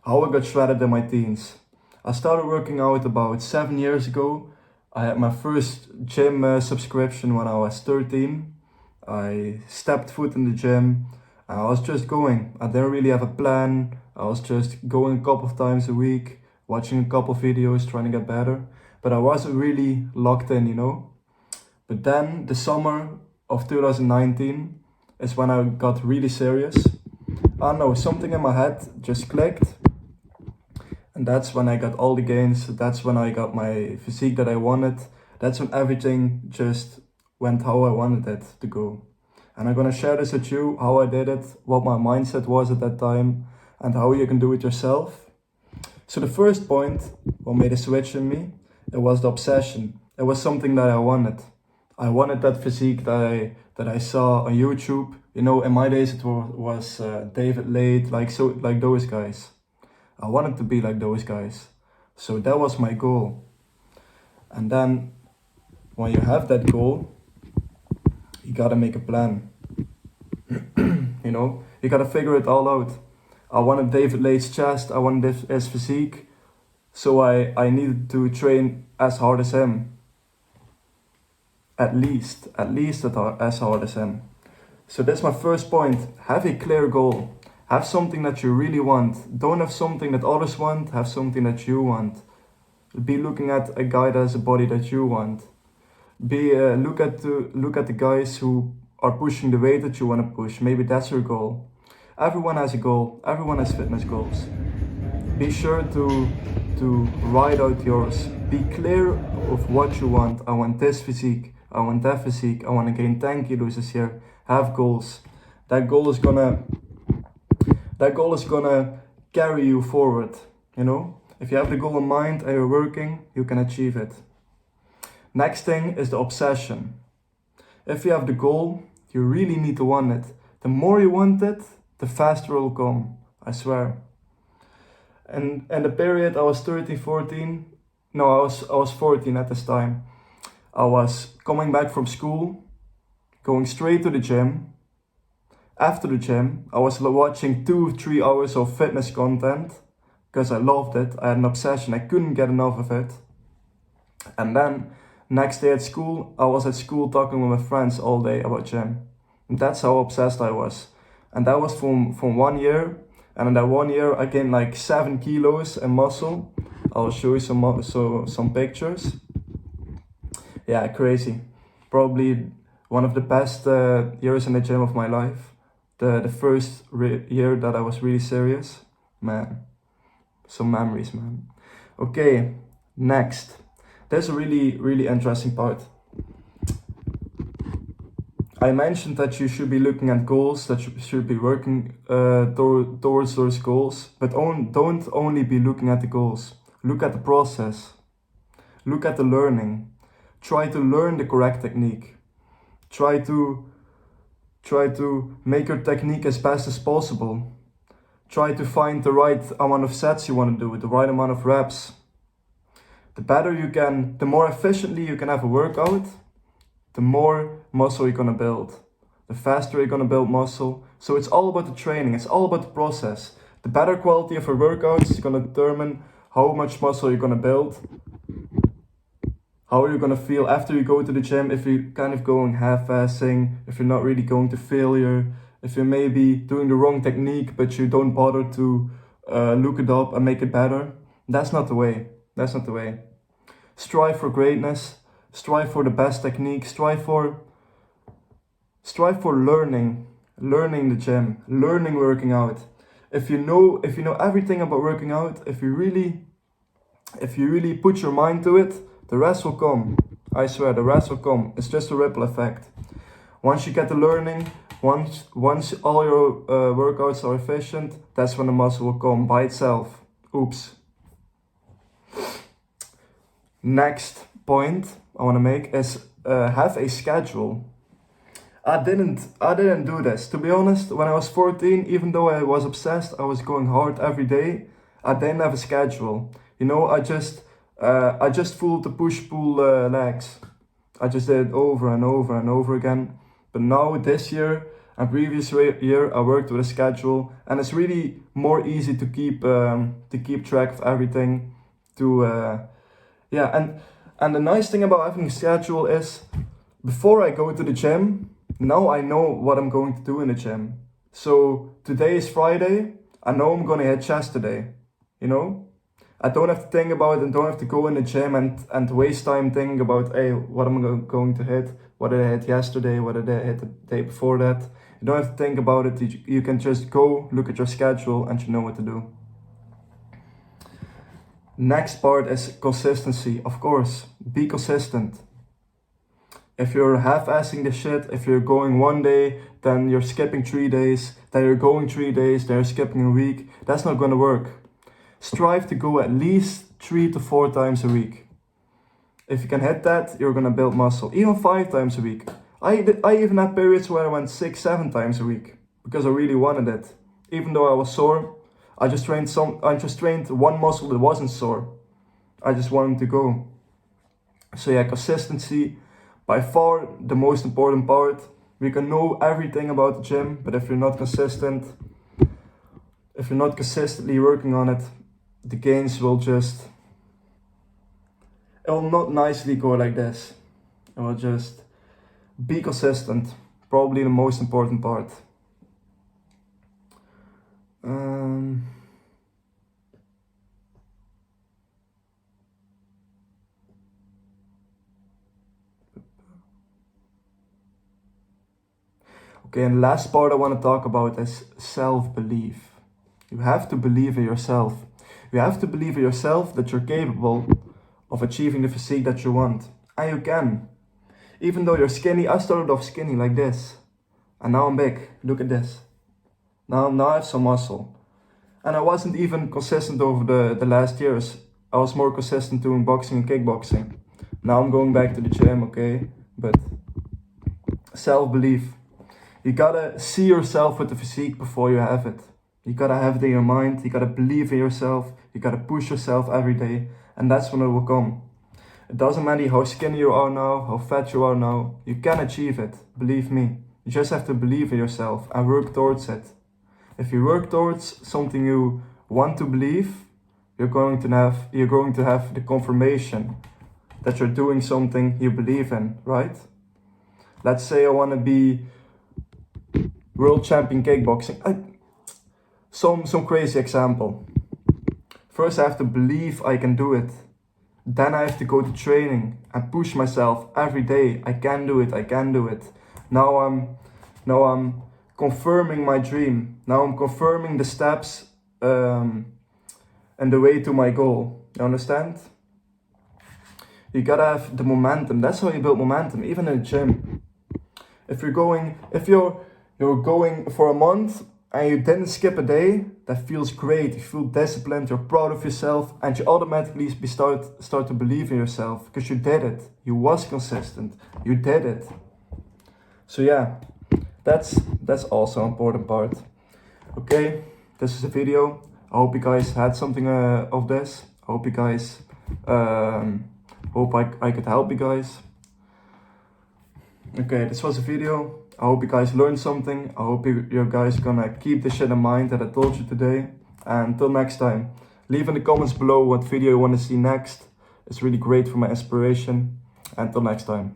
How I got shredded in my teens. I started working out about 7 years ago. I had my first gym subscription when I was 13. I stepped foot in the gym. I was just going. I didn't really have a plan. I was just going a couple of times a week, watching a couple of videos, trying to get better. But I wasn't really locked in. But then the summer of 2019 is when I got really serious. I don't know, something in my head just clicked. And that's when I got all the gains. That's when I got my physique that I wanted. That's when everything just went how I wanted it to go. And I'm gonna share this with you, how I did it, what my mindset was at that time, and how you can do it yourself. So the first point, what made a switch in me, it was the obsession. It was something that I wanted. I wanted that physique that I saw on YouTube. In my days it was David Late, like those guys. I wanted to be like those guys. So that was my goal. And then when you have that goal, you gotta make a plan. You gotta figure it all out. I wanted David Late's chest, I wanted his physique. So I needed to train as hard as him. At least as hard as him. So that's my first point. Have a clear goal. Have something that you really want. Don't have something that others want, have something that you want. Be looking at a guy that has a body that you want. Look at the guys who are pushing the weight that you want to push. Maybe that's your goal. Everyone has a goal. Everyone has fitness goals. Be sure to write out yours. Be clear of what you want. I want this physique. I want that physique. I want to gain 10 kilos this year. Have goals. That goal is gonna carry you forward. If you have the goal in mind and you're working, you can achieve it. Next thing is the obsession. If you have the goal, you really need to want it. The more you want it, the faster it will come. I swear. And in the period I was 13, 14, no, I was 14 at this time. I was coming back from school, going straight to the gym. After the gym, I was watching 2-3 hours of fitness content because I loved it. I had an obsession. I couldn't get enough of it. And then next day at school, I was at school talking with my friends all day about gym. And that's how obsessed I was. And that was from 1 year. And in that 1 year, I gained like 7 kilos in muscle. I'll show you some pictures. Yeah, crazy. Probably one of the best years in the gym of my life. The first year that I was really serious. Man, some memories, man. Okay, next. There's a really, really interesting part. I mentioned that you should be looking at goals, that you should be working towards those goals, but don't only be looking at the goals. Look at the process. Look at the learning. Try to learn the correct technique. Try to make your technique as best as possible. Try to find the right amount of sets you want to do, the right amount of reps. The more efficiently you can have a workout, the more muscle you're gonna build. The faster you're gonna build muscle. So it's all about the training, it's all about the process. The better quality of your workouts is gonna determine how much muscle you're gonna build. How are you gonna feel after you go to the gym, if you're kind of going half-assing, if you're not really going to failure, if you're maybe doing the wrong technique but you don't bother to look it up and make it better. That's not the way. That's not the way. Strive for greatness. Strive for the best technique. Strive for learning the gym, learning working out. If you know everything about working out, if you really put your mind to it, the rest will come. I swear, the rest will come. It's just a ripple effect. Once you get the learning, once all your workouts are efficient, that's when the muscle will come by itself. Oops. Next point I want to make is have a schedule. I didn't do this. To be honest, when I was 14, even though I was obsessed, I was going hard every day. I didn't have a schedule. I just fooled the push-pull legs. I just did it over and over and over again. But now this year, And previous year I worked with a schedule, and it's really more easy to keep track of everything. And the nice thing about having a schedule is, before I go to the gym, now I know what I'm going to do in the gym. So today is Friday, I know I'm gonna hit chest today, you know? I don't have to think about it and don't have to go in the gym and waste time thinking about, hey, what am I going to hit? What did I hit yesterday? What did I hit the day before that? You don't have to think about it. You can just go, look at your schedule, and you know what to do. Next part is consistency. Of course, be consistent. If you're half-assing the shit, if you're going one day, then you're skipping 3 days, then you're going 3 days, then you're skipping a week, that's not gonna work. Strive to go at least 3 to 4 times a week. If you can hit that, you're gonna build muscle. Even 5 times a week. I even had periods where I went 6, 7 times a week because I really wanted it. Even though I was sore, I just trained one muscle that wasn't sore. I just wanted to go. So yeah, consistency, by far the most important part. We can know everything about the gym, but if you're not consistent, if you're not consistently working on it, the gains will just, it will not nicely go like this. It will just be consistent, probably the most important part. Okay, and the last part I want to talk about is self-belief. You have to believe in yourself. You have to believe in yourself that you're capable of achieving the physique that you want. And you can. Even though you're skinny, I started off skinny like this. And now I'm big. Look at this. Now I have some muscle. And I wasn't even consistent over the last years. I was more consistent doing boxing and kickboxing. Now I'm going back to the gym, okay? But self-belief. You gotta see yourself with the physique before you have it. You gotta have it in your mind, you gotta believe in yourself, you gotta push yourself every day, and that's when it will come. It doesn't matter how skinny you are now, how fat you are now, you can achieve it, believe me. You just have to believe in yourself and work towards it. If you work towards something you want to believe, you're going to have the confirmation that you're doing something you believe in, right? Let's say I want to be world champion kickboxing. Some crazy example. First I have to believe I can do it. Then I have to go to training and push myself every day. I can do it, I can do it. Now I'm confirming my dream. Now I'm confirming the steps and the way to my goal. You understand? You gotta have the momentum. That's how you build momentum, even in the gym. If you're going for a month and you didn't skip a day, that feels great. You feel disciplined, you're proud of yourself, and you automatically start to believe in yourself because you did it. You was consistent. You did it. So yeah, that's also an important part. Okay, this is a video. I hope you guys had something of this. I hope you guys hope I could help you guys. Okay, this was a video. I hope you guys learned something. I hope you guys gonna keep the shit in mind that I told you today. And until next time, leave in the comments below what video you want to see next. It's really great for my inspiration. Until next time.